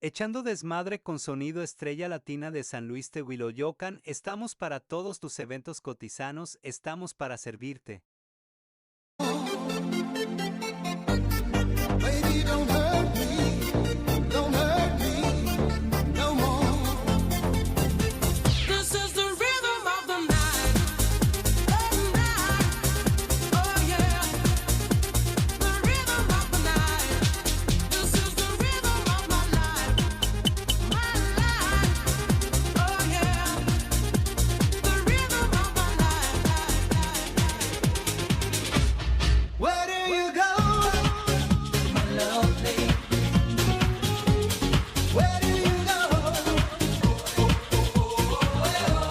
Echando desmadre con sonido Estrella Latina de San Luis Tehuiloyocan, estamos para todos tus eventos cotizanos, estamos para servirte. Baby, don't hurt me no more. This is the rhythm of the night, oh yeah. The rhythm of the night. This is the rhythm of my life, oh yeah. The rhythm of my life. Where do you go, my lovely? Where do you go?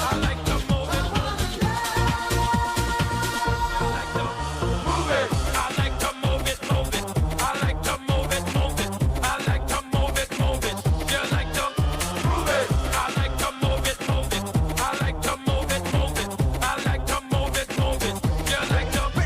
I like to move it. I like to move it, move it. I like to move it, move it. I like to move it, move it. You like to move it. I like to move it, move it. I like to move it, move it. I like to move it, move it. You like to move it.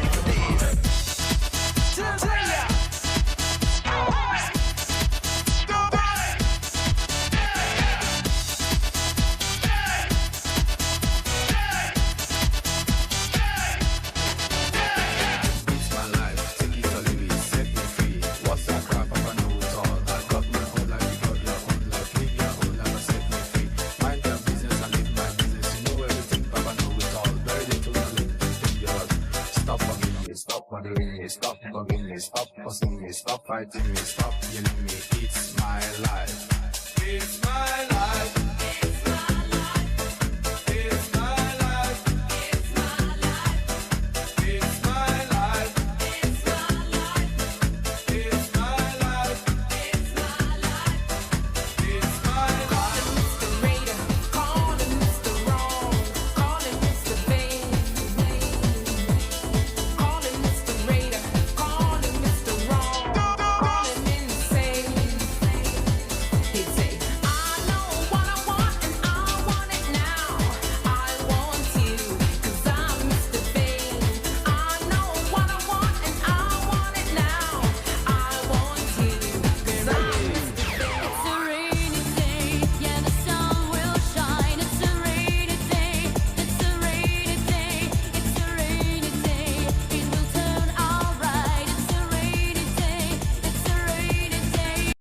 It's my life, take it or leave it, set me free. What's that crap? I know it all. I got my own life, you got your own life. Live your own life and set me free. Mind your business and live my business. You know everything, Papa know it all. Very little knowledge, dangerous. Stop bugging me, stop bothering me, stop bugging me, stop fussing me, stop fighting me, stop yelling me. It's